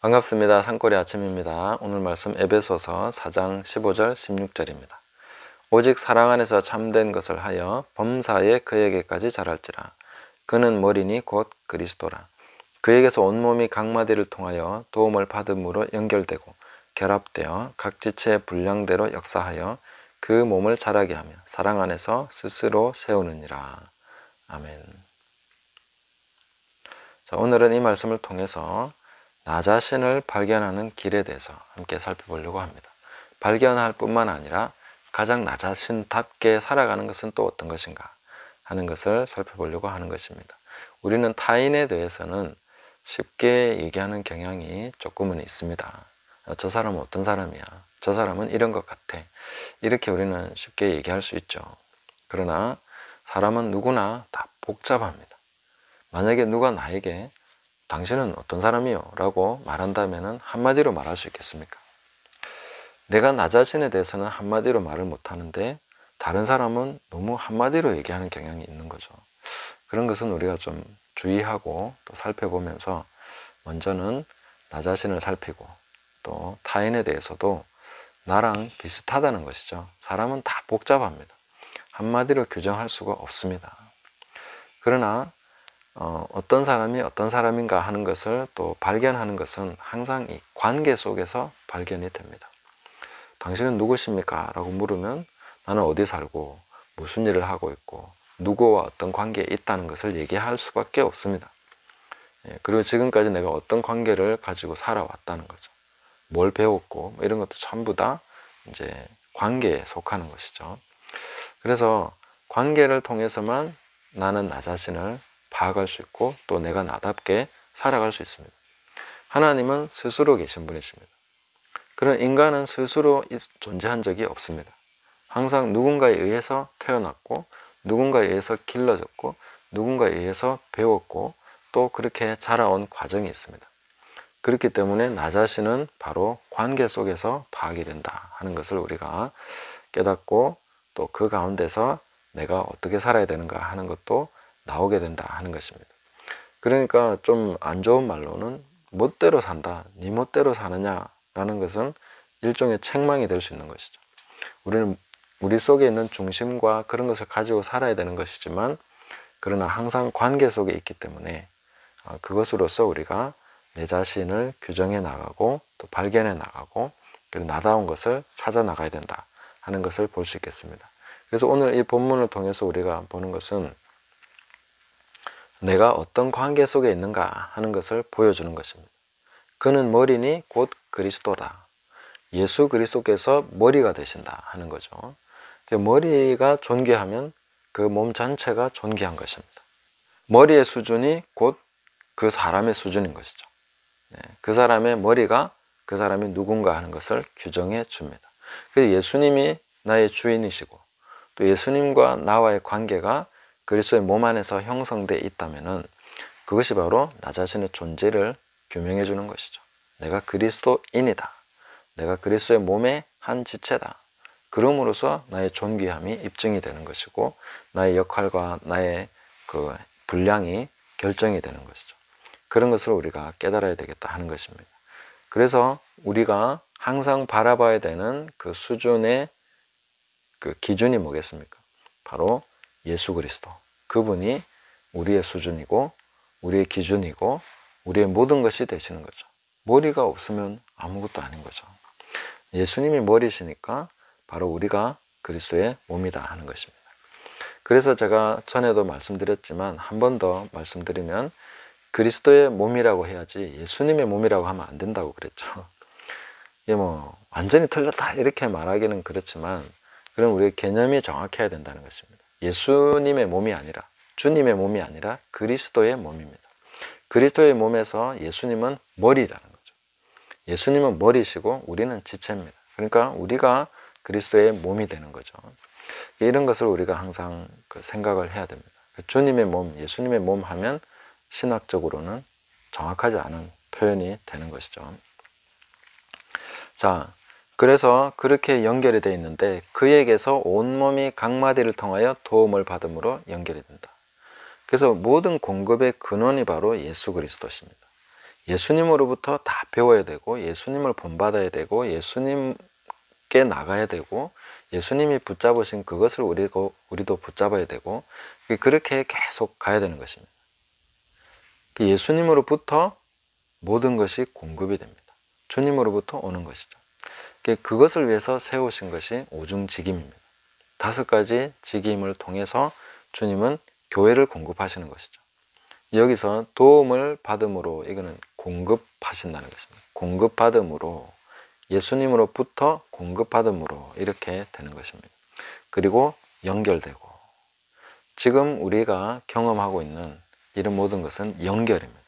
반갑습니다. 산골의 아침입니다. 오늘 말씀 에베소서 4장 15절 16절입니다. 오직 사랑 안에서 참된 것을 하여 범사에 그에게까지 자랄지라. 그는 머리니 곧 그리스도라. 그에게서 온몸이 각 마디를 통하여 도움을 받음으로 연결되고 결합되어 각 지체의 분량대로 역사하여 그 몸을 자라게 하며 사랑 안에서 스스로 세우느니라. 아멘. 자, 오늘은 이 말씀을 통해서 나 자신을 발견하는 길에 대해서 함께 살펴보려고 합니다. 발견할 뿐만 아니라 가장 나 자신답게 살아가는 것은 또 어떤 것인가 하는 것을 살펴보려고 하는 것입니다. 우리는 타인에 대해서는 쉽게 얘기하는 경향이 조금은 있습니다. 저 사람은 어떤 사람이야? 저 사람은 이런 것 같아. 이렇게 우리는 쉽게 얘기할 수 있죠. 그러나 사람은 누구나 다 복잡합니다. 만약에 누가 나에게 당신은 어떤 사람이요? 라고 말한다면 한마디로 말할 수 있겠습니까? 내가 나 자신에 대해서는 한마디로 말을 못하는데 다른 사람은 너무 한마디로 얘기하는 경향이 있는 거죠. 그런 것은 우리가 좀 주의하고 또 살펴보면서 먼저는 나 자신을 살피고 또 타인에 대해서도 나랑 비슷하다는 것이죠. 사람은 다 복잡합니다. 한마디로 규정할 수가 없습니다. 그러나 어떤 사람이 어떤 사람인가 하는 것을 또 발견하는 것은 항상 이 관계 속에서 발견이 됩니다. 당신은 누구십니까? 라고 물으면 나는 어디 살고 무슨 일을 하고 있고 누구와 어떤 관계에 있다는 것을 얘기할 수밖에 없습니다. 그리고 지금까지 내가 어떤 관계를 가지고 살아왔다는 거죠. 뭘 배웠고 이런 것도 전부 다 이제 관계에 속하는 것이죠. 그래서 관계를 통해서만 나는 나 자신을 파악할 수 있고 또 내가 나답게 살아갈 수 있습니다. 하나님은 스스로 계신 분이십니다. 그런 인간은 스스로 존재한 적이 없습니다. 항상 누군가에 의해서 태어났고 누군가에 의해서 길러졌고 누군가에 의해서 배웠고 또 그렇게 자라온 과정이 있습니다. 그렇기 때문에 나 자신은 바로 관계 속에서 파악이 된다 하는 것을 우리가 깨닫고 또 그 가운데서 내가 어떻게 살아야 되는가 하는 것도 나오게 된다 하는 것입니다. 그러니까 좀 안 좋은 말로는 멋대로 산다, 네 멋대로 사느냐라는 것은 일종의 책망이 될 수 있는 것이죠. 우리는 우리 속에 있는 중심과 그런 것을 가지고 살아야 되는 것이지만 그러나 항상 관계 속에 있기 때문에 그것으로서 우리가 내 자신을 규정해 나가고 또 발견해 나가고 그리고 나다운 것을 찾아 나가야 된다 하는 것을 볼 수 있겠습니다. 그래서 오늘 이 본문을 통해서 우리가 보는 것은 내가 어떤 관계 속에 있는가 하는 것을 보여주는 것입니다. 그는 머리니 곧 그리스도다. 예수 그리스도께서 머리가 되신다 하는 거죠. 머리가 존귀하면 그 몸 전체가 존귀한 것입니다. 머리의 수준이 곧 그 사람의 수준인 것이죠. 그 사람의 머리가 그 사람이 누군가 하는 것을 규정해 줍니다. 그래서 예수님이 나의 주인이시고 또 예수님과 나와의 관계가 그리스도의 몸 안에서 형성되어 있다면 그것이 바로 나 자신의 존재를 규명해 주는 것이죠. 내가 그리스도인이다. 내가 그리스도의 몸의 한 지체다. 그럼으로써 나의 존귀함이 입증이 되는 것이고 나의 역할과 나의 그 분량이 결정이 되는 것이죠. 그런 것을 우리가 깨달아야 되겠다 하는 것입니다. 그래서 우리가 항상 바라봐야 되는 그 수준의 그 기준이 뭐겠습니까? 바로 예수 그리스도. 그분이 우리의 수준이고 우리의 기준이고 우리의 모든 것이 되시는 거죠. 머리가 없으면 아무것도 아닌 거죠. 예수님이 머리시니까 바로 우리가 그리스도의 몸이다 하는 것입니다. 그래서 제가 전에도 말씀드렸지만 한 번 더 말씀드리면 그리스도의 몸이라고 해야지 예수님의 몸이라고 하면 안 된다고 그랬죠. 이게 뭐 완전히 틀렸다 이렇게 말하기는 그렇지만 그럼 우리의 개념이 정확해야 된다는 것입니다. 예수님의 몸이 아니라 주님의 몸이 아니라 그리스도의 몸입니다. 그리스도의 몸에서 예수님은 머리라는 거죠. 예수님은 머리시고 우리는 지체입니다. 그러니까 우리가 그리스도의 몸이 되는 거죠. 이런 것을 우리가 항상 생각을 해야 됩니다. 주님의 몸, 예수님의 몸 하면 신학적으로는 정확하지 않은 표현이 되는 것이죠. 자, 그래서 그렇게 연결이 되어 있는데 그에게서 온몸이 각 마디를 통하여 도움을 받음으로 연결이 된다. 그래서 모든 공급의 근원이 바로 예수 그리스도십니다. 예수님으로부터 다 배워야 되고 예수님을 본받아야 되고 예수님께 나가야 되고 예수님이 붙잡으신 그것을 우리도 붙잡아야 되고 그렇게 계속 가야 되는 것입니다. 예수님으로부터 모든 것이 공급이 됩니다. 주님으로부터 오는 것이죠. 그것을 위해서 세우신 것이 오중직임입니다. 5가지 직임을 통해서 주님은 교회를 공급하시는 것이죠. 여기서 도움을 받음으로, 이거는 공급하신다는 것입니다. 공급받음으로, 예수님으로부터 공급받음으로 이렇게 되는 것입니다. 그리고 연결되고, 지금 우리가 경험하고 있는 이런 모든 것은 연결입니다.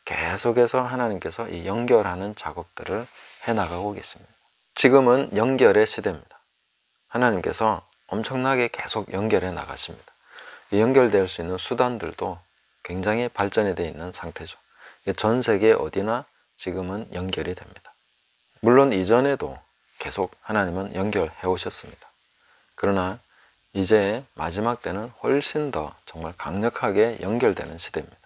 계속해서 하나님께서 이 연결하는 작업들을 해나가고 계십니다. 지금은 연결의 시대입니다. 하나님께서 엄청나게 계속 연결해 나가십니다. 연결될 수 있는 수단들도 굉장히 발전이 되어 있는 상태죠. 전 세계 어디나 지금은 연결이 됩니다. 물론 이전에도 계속 하나님은 연결해 오셨습니다. 그러나 이제 마지막 때는 훨씬 더 정말 강력하게 연결되는 시대입니다.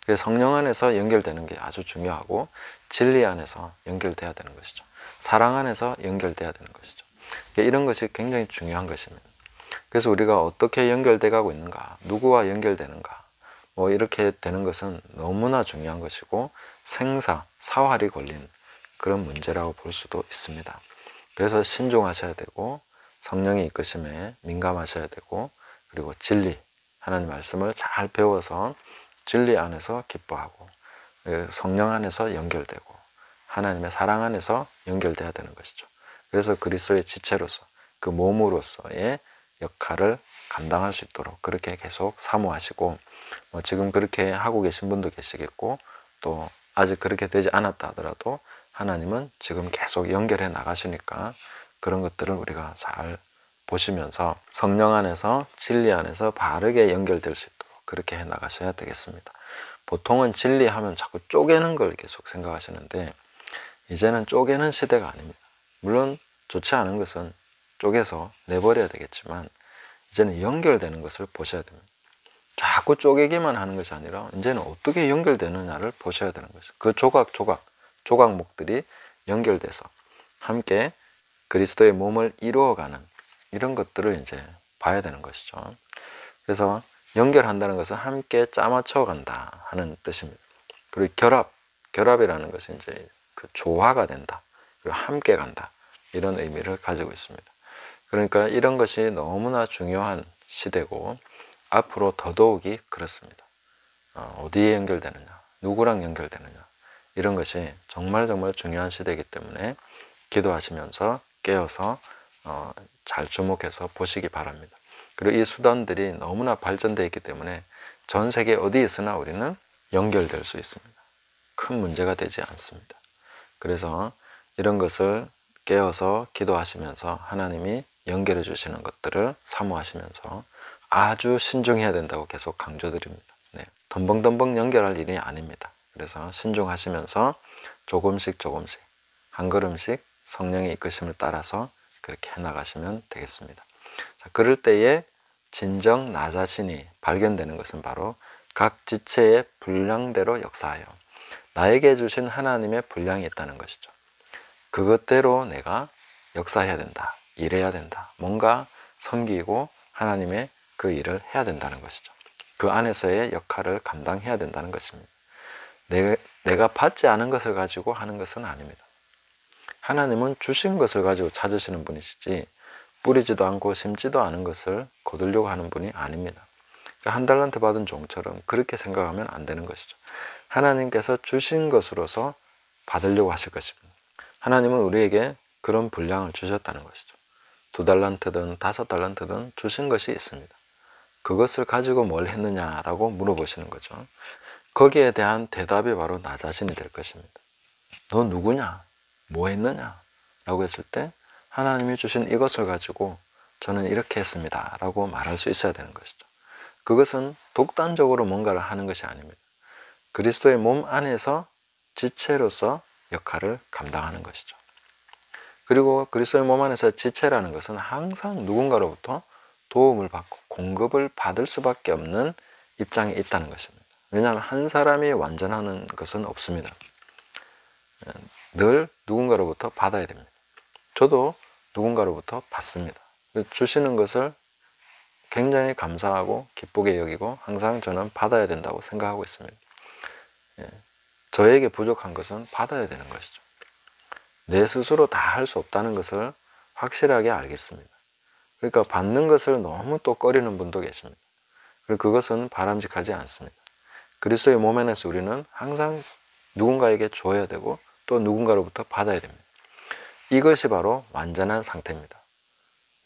그래서 성령 안에서 연결되는 게 아주 중요하고 진리 안에서 연결돼야 되는 것이죠. 사랑 안에서 연결돼야 되는 것이죠. 이런 것이 굉장히 중요한 것입니다. 그래서 우리가 어떻게 연결돼 가고 있는가, 누구와 연결되는가, 이렇게 되는 것은 너무나 중요한 것이고 사활이 걸린 그런 문제라고 볼 수도 있습니다. 그래서 신중하셔야 되고 성령의 이끄심에 민감하셔야 되고, 그리고 진리, 하나님 말씀을 잘 배워서 진리 안에서 기뻐하고 성령 안에서 연결되고 하나님의 사랑 안에서 연결돼야 되는 것이죠. 그래서 그리스도의 지체로서, 그 몸으로서의 역할을 감당할 수 있도록 그렇게 계속 사모하시고, 지금 그렇게 하고 계신 분도 계시겠고, 또 아직 그렇게 되지 않았다 하더라도 하나님은 지금 계속 연결해 나가시니까 그런 것들을 우리가 잘 보시면서 성령 안에서 진리 안에서 바르게 연결될 수 있도록 그렇게 해 나가셔야 되겠습니다. 보통은 진리하면 자꾸 쪼개는 걸 계속 생각하시는데 이제는 쪼개는 시대가 아닙니다. 물론 좋지 않은 것은 쪼개서 내버려야 되겠지만 이제는 연결되는 것을 보셔야 됩니다. 자꾸 쪼개기만 하는 것이 아니라 이제는 어떻게 연결되느냐를 보셔야 되는 것이죠. 그 조각목들이 연결돼서 함께 그리스도의 몸을 이루어가는 이런 것들을 이제 봐야 되는 것이죠. 그래서 연결한다는 것은 함께 짜맞춰 간다 하는 뜻입니다. 그리고 결합이라는 것은 이제 그 조화가 된다, 그리고 함께 간다, 이런 의미를 가지고 있습니다. 그러니까 이런 것이 너무나 중요한 시대고 앞으로 더더욱이 그렇습니다. 어디에 연결되느냐, 누구랑 연결되느냐, 이런 것이 정말 중요한 시대이기 때문에 기도하시면서 깨어서 잘 주목해서 보시기 바랍니다. 그리고 이 수단들이 너무나 발전되어 있기 때문에 전 세계 어디 있으나 우리는 연결될 수 있습니다. 큰 문제가 되지 않습니다. 그래서 이런 것을 깨어서 기도하시면서 하나님이 연결해 주시는 것들을 사모하시면서 아주 신중해야 된다고 계속 강조드립니다. 덤벙덤벙 연결할 일이 아닙니다. 그래서 신중하시면서 조금씩 한 걸음씩 성령의 이끄심을 따라서 그렇게 해나가시면 되겠습니다. 자, 그럴 때에 진정 나 자신이 발견되는 것은 바로 각 지체의 분량대로 역사하여 나에게 주신 하나님의 분량이 있다는 것이죠. 그것대로 내가 역사해야 된다, 일해야 된다, 뭔가 섬기고 하나님의 그 일을 해야 된다는 것이죠. 그 안에서의 역할을 감당해야 된다는 것입니다. 내가 받지 않은 것을 가지고 하는 것은 아닙니다. 하나님은 주신 것을 가지고 찾으시는 분이시지 뿌리지도 않고 심지도 않은 것을 거두려고 하는 분이 아닙니다. 그러니까 한 달란트 받은 종처럼 그렇게 생각하면 안 되는 것이죠. 하나님께서 주신 것으로서 받으려고 하실 것입니다. 하나님은 우리에게 그런 분량을 주셨다는 것이죠. 2달란트든 5달란트든 주신 것이 있습니다. 그것을 가지고 뭘 했느냐라고 물어보시는 거죠. 거기에 대한 대답이 바로 나 자신이 될 것입니다. 너 누구냐? 뭐 했느냐? 라고 했을 때 하나님이 주신 이것을 가지고 저는 이렇게 했습니다 라고 말할 수 있어야 되는 것이죠. 그것은 독단적으로 뭔가를 하는 것이 아닙니다. 그리스도의 몸 안에서 지체로서 역할을 감당하는 것이죠. 그리고 그리스도의 몸 안에서 지체라는 것은 항상 누군가로부터 도움을 받고 공급을 받을 수밖에 없는 입장에 있다는 것입니다. 왜냐하면 한 사람이 완전하는 것은 없습니다. 늘 누군가로부터 받아야 됩니다. 저도 누군가로부터 받습니다. 주시는 것을 굉장히 감사하고 기쁘게 여기고 항상 저는 받아야 된다고 생각하고 있습니다. 저에게 부족한 것은 받아야 되는 것이죠. 내 스스로 다 할 수 없다는 것을 확실하게 알겠습니다. 그러니까 받는 것을 너무 또 꺼리는 분도 계십니다. 그리고 그것은 바람직하지 않습니다. 그리스도의 몸 안에서 우리는 항상 누군가에게 줘야 되고 또 누군가로부터 받아야 됩니다. 이것이 바로 완전한 상태입니다.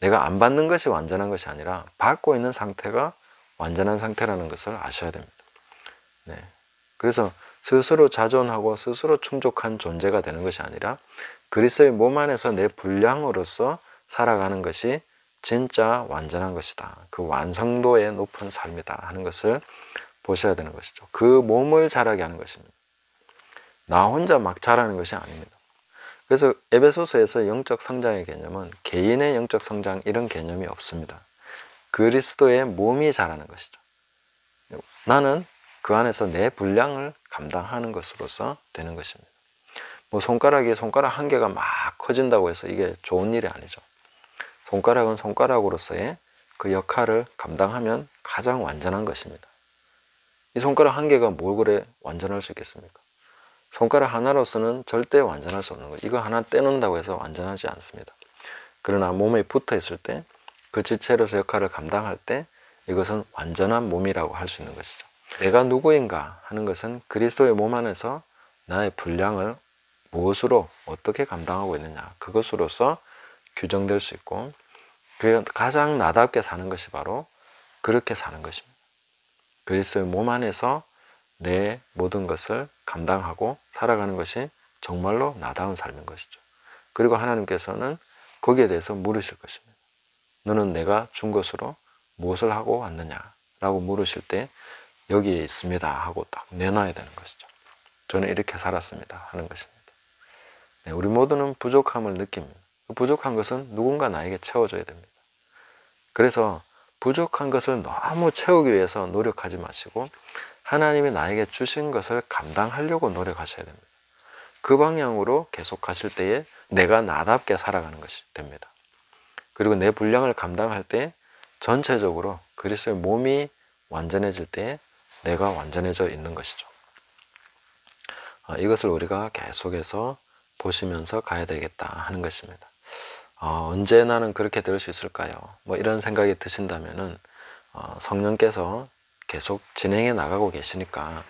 내가 안 받는 것이 완전한 것이 아니라 받고 있는 상태가 완전한 상태라는 것을 아셔야 됩니다. 그래서 스스로 자존하고 스스로 충족한 존재가 되는 것이 아니라 그리스도의 몸 안에서 내 분량으로서 살아가는 것이 진짜 완전한 것이다. 그 완성도의 높은 삶이다 하는 것을 보셔야 되는 것이죠. 그 몸을 자라게 하는 것입니다. 나 혼자 막 자라는 것이 아닙니다. 그래서 에베소서에서 영적 성장의 개념은 개인의 영적 성장 이런 개념이 없습니다. 그리스도의 몸이 자라는 것이죠. 나는 그 안에서 내 분량을 감당하는 것으로서 되는 것입니다. 뭐 손가락 한 개가 막 커진다고 해서 이게 좋은 일이 아니죠. 손가락은 손가락으로서의 그 역할을 감당하면 가장 완전한 것입니다. 이 손가락 한 개가 뭘 그래 완전할 수 있겠습니까? 손가락 하나로서는 절대 완전할 수 없는 거예요. 이거 하나 떼놓는다고 해서 완전하지 않습니다. 그러나 몸에 붙어 있을 때 그 지체로서 역할을 감당할 때 이것은 완전한 몸이라고 할 수 있는 것이죠. 내가 누구인가 하는 것은 그리스도의 몸 안에서 나의 분량을 무엇으로 어떻게 감당하고 있느냐 그것으로서 규정될 수 있고 그 가장 나답게 사는 것이 바로 그렇게 사는 것입니다. 그리스도의 몸 안에서 내 모든 것을 감당하고 살아가는 것이 정말로 나다운 삶인 것이죠. 그리고 하나님께서는 거기에 대해서 물으실 것입니다. 너는 내가 준 것으로 무엇을 하고 왔느냐라고 물으실 때 여기에 있습니다 하고 딱 내놔야 되는 것이죠. 저는 이렇게 살았습니다 하는 것입니다. 우리 모두는 부족함을 느낍니다. 그 부족한 것은 누군가 나에게 채워줘야 됩니다. 그래서 부족한 것을 너무 채우기 위해서 노력하지 마시고 하나님이 나에게 주신 것을 감당하려고 노력하셔야 됩니다. 그 방향으로 계속 가실 때에 내가 나답게 살아가는 것이 됩니다. 그리고 내 분량을 감당할 때 전체적으로 그리스도의 몸이 완전해질 때에 내가 완전해져 있는 것이죠. 이것을 우리가 계속해서 보시면서 가야 되겠다 하는 것입니다. 언제 나는 그렇게 될 수 있을까요? 뭐 이런 생각이 드신다면은 성령께서 계속 진행해 나가고 계시니까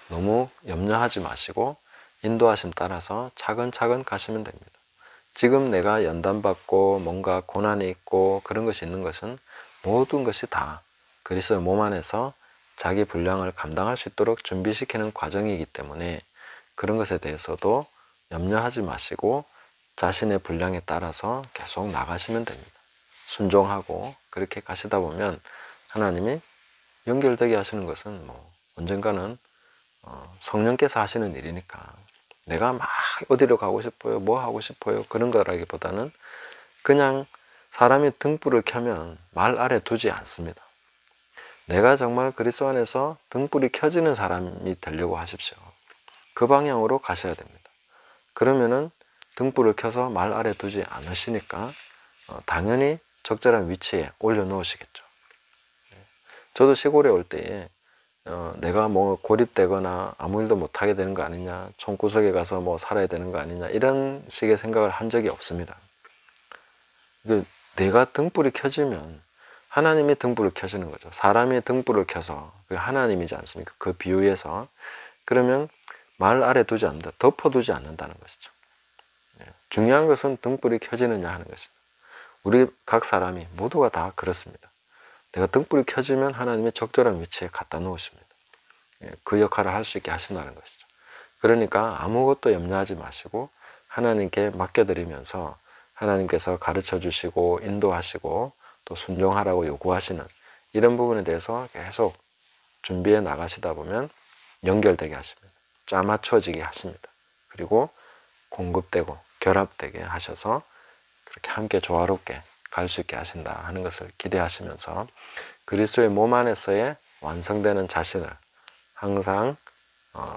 너무 염려하지 마시고 인도하심 따라서 차근차근 가시면 됩니다. 지금 내가 연단받고 뭔가 고난이 있고 그런 것이 있는 것은 모든 것이 다 그리스도의 몸 안에서 자기 분량을 감당할 수 있도록 준비시키는 과정이기 때문에 그런 것에 대해서도 염려하지 마시고 자신의 분량에 따라서 계속 나가시면 됩니다. 순종하고 그렇게 가시다 보면 하나님이 연결되게 하시는 것은 뭐 언젠가는 성령께서 하시는 일이니까 내가 막 어디로 가고 싶어요, 뭐 하고 싶어요 그런 거라기보다는 그냥 사람이 등불을 켜면 말 아래 두지 않습니다. 내가 정말 그리스도 안에서 등불이 켜지는 사람이 되려고 하십시오. 그 방향으로 가셔야 됩니다. 그러면은 등불을 켜서 말 아래 두지 않으시니까 당연히 적절한 위치에 올려놓으시겠죠. 저도 시골에 올 때에 내가 뭐 고립되거나 아무 일도 못하게 되는 거 아니냐, 총구석에 가서 뭐 살아야 되는 거 아니냐 이런 식의 생각을 한 적이 없습니다. 내가 등불이 켜지면 하나님이 등불을 켜주는 거죠. 사람이 등불을 켜서 그게 하나님이지 않습니까? 그 비유에서 그러면 말 아래 두지 않는다, 덮어두지 않는다는 것이죠. 중요한 것은 등불이 켜지느냐 하는 것입니다. 우리 각 사람이 모두가 다 그렇습니다. 내가 등불이 켜지면 하나님의 적절한 위치에 갖다 놓으십니다. 그 역할을 할 수 있게 하신다는 것이죠. 그러니까 아무것도 염려하지 마시고 하나님께 맡겨드리면서 하나님께서 가르쳐 주시고 인도하시고 또 순종하라고 요구하시는 이런 부분에 대해서 계속 준비해 나가시다 보면 연결되게 하십니다. 짜맞춰지게 하십니다. 그리고 공급되고 결합되게 하셔서 그렇게 함께 조화롭게 갈 수 있게 하신다 하는 것을 기대하시면서 그리스도의 몸 안에서의 완성되는 자신을 항상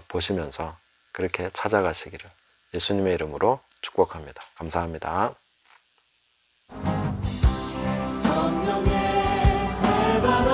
보시면서 그렇게 찾아가시기를 예수님의 이름으로 축복합니다. 감사합니다. 성령의 새 바람